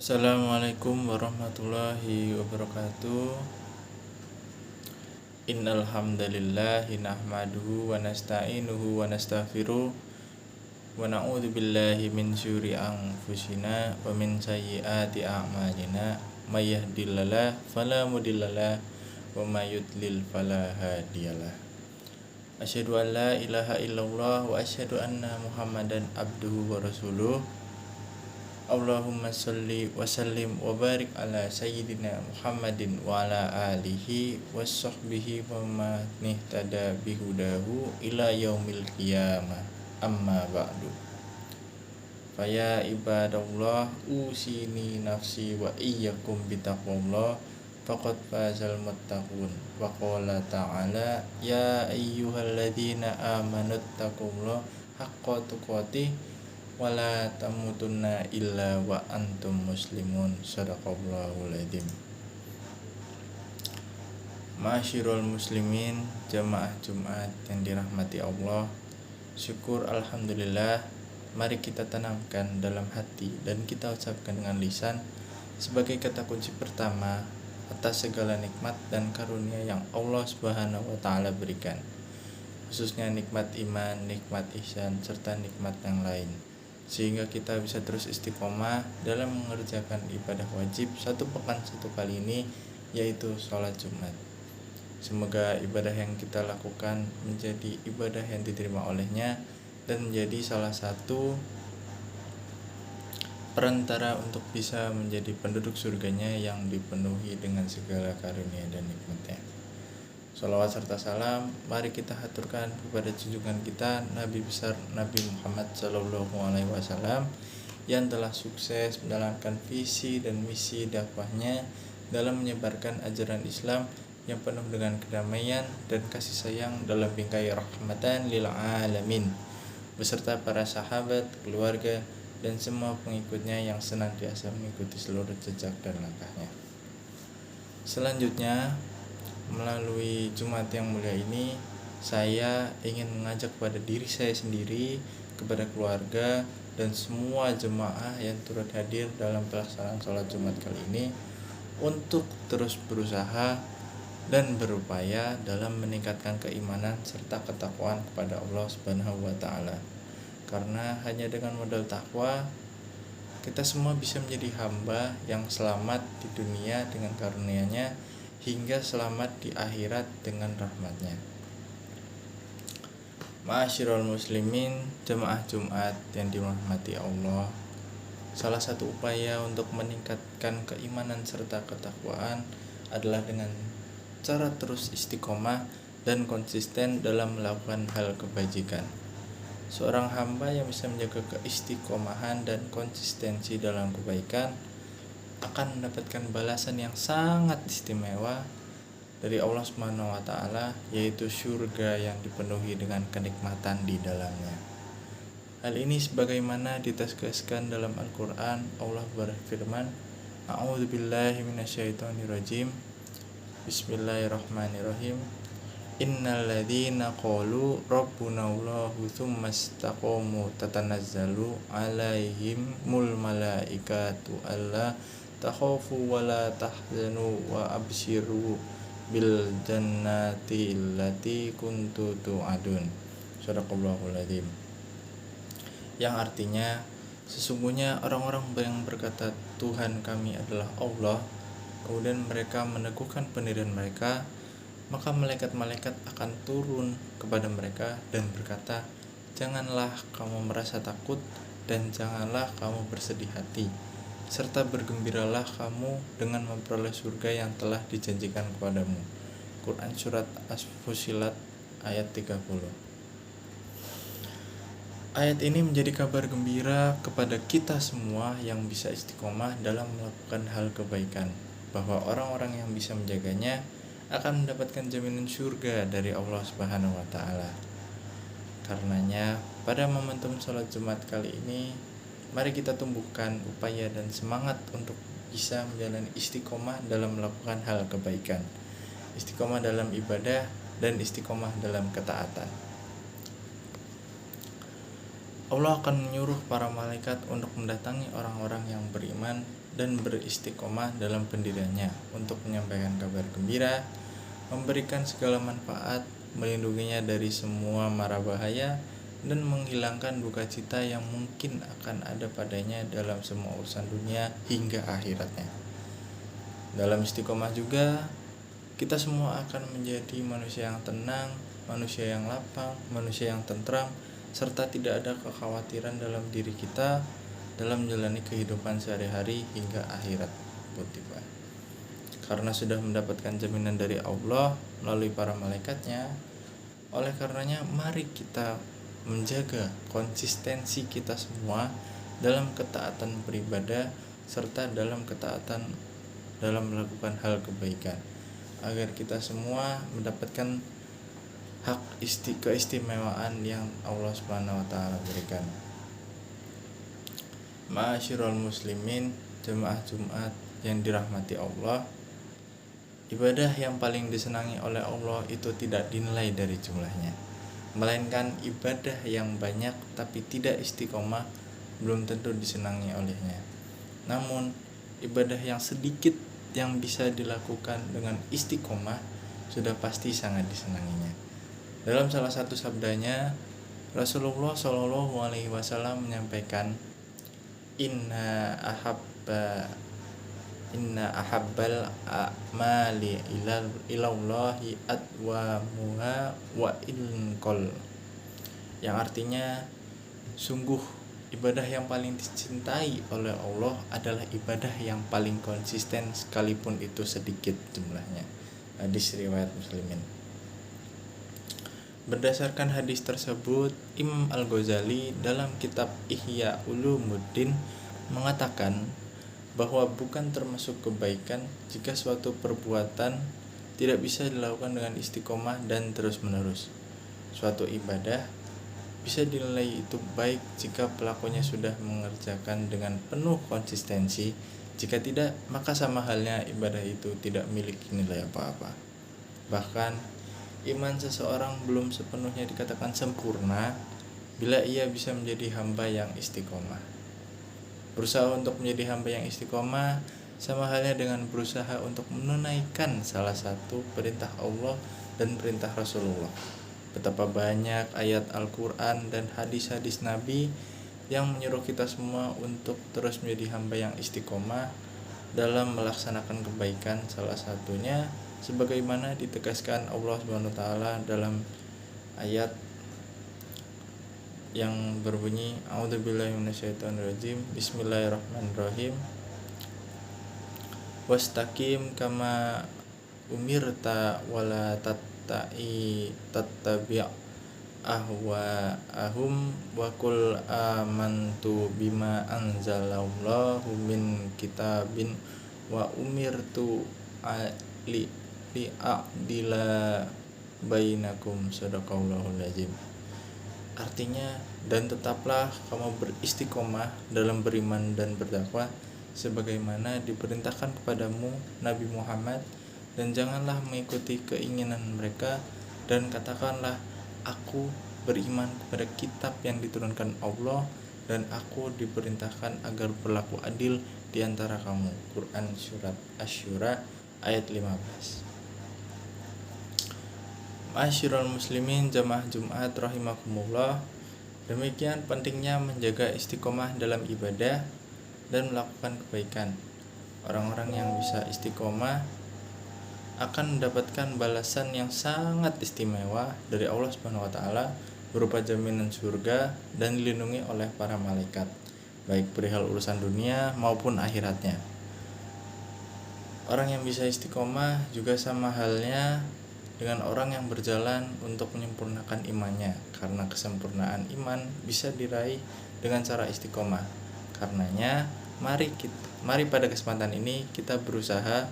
Assalamualaikum warahmatullahi wabarakatuh. Innal hamdalillah nahmaduhu wa nasta'inuhu wa nastaghfiruh wa na'udzu billahi min syururi anfusina wa min sayyiati a'malina may yahdihillahu fala mudhillalah wa may yudlil fala hadiyalah. Asyhadu an la ilaha illallah wa asyhadu anna Muhammadan abduhu wa rasuluh. Allahumma sholli wa sallim wa barik ala sayyidina Muhammadin wa ala alihi wa sahbihi wa man ihtada bihudahu ila yaumil qiyamah. Amma ba'du. Faya ibadallah usini nafsi wa iyyakum bitaqwallah faqad fazal muttaqun. Wa qala ta'ala ya ayyuhalladzina amanu taqullaha haqqa tuqatih wala tamutunna illa wa antum muslimun. Shadaqallahul adzim. Ma'asyiral muslimin, jamaah Jumat yang dirahmati Allah, syukur alhamdulillah mari kita tanamkan dalam hati dan kita ucapkan dengan lisan sebagai kata kunci pertama atas segala nikmat dan karunia yang Allah Subhanahu wa taala berikan, khususnya nikmat iman, nikmat ihsan serta nikmat yang lain, sehingga kita bisa terus istiqomah dalam mengerjakan ibadah wajib satu pekan satu kali ini, yaitu sholat Jumat. Semoga ibadah yang kita lakukan menjadi ibadah yang diterima olehnya dan menjadi salah satu perantara untuk bisa menjadi penduduk surganya yang dipenuhi dengan segala karunia dan nikmatnya. Shalawat serta salam mari kita haturkan kepada junjungan kita Nabi besar Nabi Muhammad SAW yang telah sukses menjalankan visi dan misi dakwahnya dalam menyebarkan ajaran Islam yang penuh dengan kedamaian dan kasih sayang dalam bingkai rahmatan lil alamin, beserta para sahabat, keluarga, dan semua pengikutnya yang senantiasa mengikuti seluruh jejak dan langkahnya. Selanjutnya, melalui Jumat yang mulia ini, saya ingin mengajak kepada diri saya sendiri, kepada keluarga, dan semua jemaah yang turut hadir dalam pelaksanaan sholat Jumat kali ini untuk terus berusaha dan berupaya dalam meningkatkan keimanan serta ketakwaan kepada Allah Subhanahu wa taala. Karena hanya dengan modal takwa kita semua bisa menjadi hamba yang selamat di dunia dengan karunia-Nya hingga selamat di akhirat dengan rahmat-Nya. Ma'asyiral muslimin, jemaah Jumat yang dirahmati Allah, salah satu upaya untuk meningkatkan keimanan serta ketakwaan adalah dengan cara terus istiqomah dan konsisten dalam melakukan hal kebajikan. Seorang hamba yang bisa menjaga keistiqomahan dan konsistensi dalam kebaikan akan mendapatkan balasan yang sangat istimewa dari Allah Subhanahu wa taala, yaitu surga yang dipenuhi dengan kenikmatan di dalamnya. Hal ini sebagaimana ditegaskan dalam Al-Qur'an. Allah berfirman, A'udzubillahi minasyaitonirrajim. Bismillahirrahmanirrahim. Innal ladzina qalu rabbunallahu tsumma istaqamu tatanazzalu 'alaihimul malaikatu alla takhafu wa la tahzanu wa abshiru bil jannati allati kuntum tu'adun. Shadaqallahul adzim. Yang artinya, sesungguhnya orang-orang yang berkata Tuhan kami adalah Allah, kemudian mereka meneguhkan pendirian mereka, maka malaikat-malaikat akan turun kepada mereka dan berkata, janganlah kamu merasa takut dan janganlah kamu bersedih hati, serta bergembiralah kamu dengan memperoleh surga yang telah dijanjikan kepadamu. Quran Surat As-Fussilat ayat 30. Ayat ini menjadi kabar gembira kepada kita semua yang bisa istiqomah dalam melakukan hal kebaikan, bahwa orang-orang yang bisa menjaganya akan mendapatkan jaminan surga dari Allah Subhanahu wa taala. Karenanya, pada momentum sholat Jumat kali ini, mari kita tumbuhkan upaya dan semangat untuk bisa menjalani istiqomah dalam melakukan hal kebaikan, istiqomah dalam ibadah, dan istiqomah dalam ketaatan. Allah akan menyuruh para malaikat untuk mendatangi orang-orang yang beriman dan beristiqomah dalam pendiriannya untuk menyampaikan kabar gembira, memberikan segala manfaat, melindunginya dari semua mara bahaya, dan menghilangkan duka cita yang mungkin akan ada padanya dalam semua urusan dunia hingga akhiratnya. Dalam istiqomah juga, kita semua akan menjadi manusia yang tenang, manusia yang lapang, manusia yang tentram, serta tidak ada kekhawatiran dalam diri kita dalam menjalani kehidupan sehari-hari hingga akhirat pun tiba. Karena sudah mendapatkan jaminan dari Allah melalui para malaikatnya, oleh karenanya mari kita menjaga konsistensi kita semua dalam ketaatan beribadah serta dalam ketaatan dalam melakukan hal kebaikan, agar kita semua mendapatkan hak keistimewaan yang Allah Subhanahu wa taala berikan. Ma'asyiral muslimin, jemaah Jumat yang dirahmati Allah, ibadah yang paling disenangi oleh Allah itu tidak dinilai dari jumlahnya, melainkan ibadah yang banyak tapi tidak istiqomah belum tentu disenangi olehnya. Namun ibadah yang sedikit yang bisa dilakukan dengan istiqomah sudah pasti sangat disenanginya. Dalam salah satu sabdanya, Rasulullah SAW menyampaikan, Inna ahabbal a'mali ilallahi adwamuha wa inqal, yang artinya sungguh ibadah yang paling dicintai oleh Allah adalah ibadah yang paling konsisten sekalipun itu sedikit jumlahnya. Hadis riwayat Muslimin. Berdasarkan hadis tersebut, Imam Al-Ghazali dalam kitab Ihya Ulumuddin mengatakan bahwa bukan termasuk kebaikan jika suatu perbuatan tidak bisa dilakukan dengan istiqomah dan terus-menerus. Suatu ibadah bisa dinilai itu baik jika pelakunya sudah mengerjakan dengan penuh konsistensi. Jika tidak, maka sama halnya ibadah itu tidak memiliki nilai apa-apa. Bahkan iman seseorang belum sepenuhnya dikatakan sempurna bila ia bisa menjadi hamba yang istiqomah. Berusaha untuk menjadi hamba yang istiqomah sama halnya dengan berusaha untuk menunaikan salah satu perintah Allah dan perintah Rasulullah. Betapa banyak ayat Al-Quran dan hadis-hadis Nabi yang menyuruh kita semua untuk terus menjadi hamba yang istiqomah dalam melaksanakan kebaikan, salah satunya sebagaimana ditegaskan Allah SWT dalam ayat yang berbunyi, A'udzubillahi minasyaitonirrajim, Bismillahirrahmanirrahim, Wastaqim kama umirta wala tattabi' ahwa'ahum wa qul amantu bima anzalallahu min kitabin wa umirtu li'a'dila bainakum, sadaqallahul azim. Artinya, dan tetaplah kamu beristiqomah dalam beriman dan berdakwah sebagaimana diperintahkan kepadamu Nabi Muhammad, dan janganlah mengikuti keinginan mereka, dan katakanlah, aku beriman kepada kitab yang diturunkan Allah, dan aku diperintahkan agar berlaku adil di antara kamu. Quran surat Asy-Syura ayat 15. Ma'asyiral muslimin, jamaah Jumat rahimakumullah, demikian pentingnya menjaga istiqomah dalam ibadah dan melakukan kebaikan. Orang-orang yang bisa istiqomah akan mendapatkan balasan yang sangat istimewa dari Allah Subhanahu wa taala berupa jaminan surga dan dilindungi oleh para malaikat, baik perihal urusan dunia maupun akhiratnya. Orang yang bisa istiqomah juga sama halnya dengan orang yang berjalan untuk menyempurnakan imannya, karena kesempurnaan iman bisa diraih dengan cara istiqomah. Karenanya, mari pada kesempatan ini kita berusaha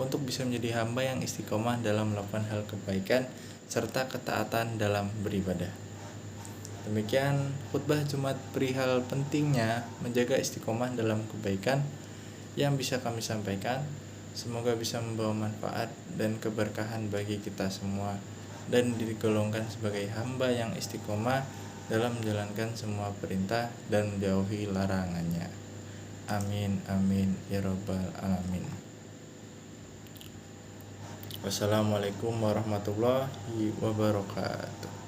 untuk bisa menjadi hamba yang istiqomah dalam melakukan hal kebaikan serta ketaatan dalam beribadah. Demikian khutbah Jumat perihal pentingnya menjaga istiqomah dalam kebaikan yang bisa kami sampaikan. Semoga bisa membawa manfaat dan keberkahan bagi kita semua dan digolongkan sebagai hamba yang istiqomah dalam menjalankan semua perintah dan menjauhi larangannya. Amin amin ya rabbal alamin. Wassalamualaikum warahmatullahi wabarakatuh.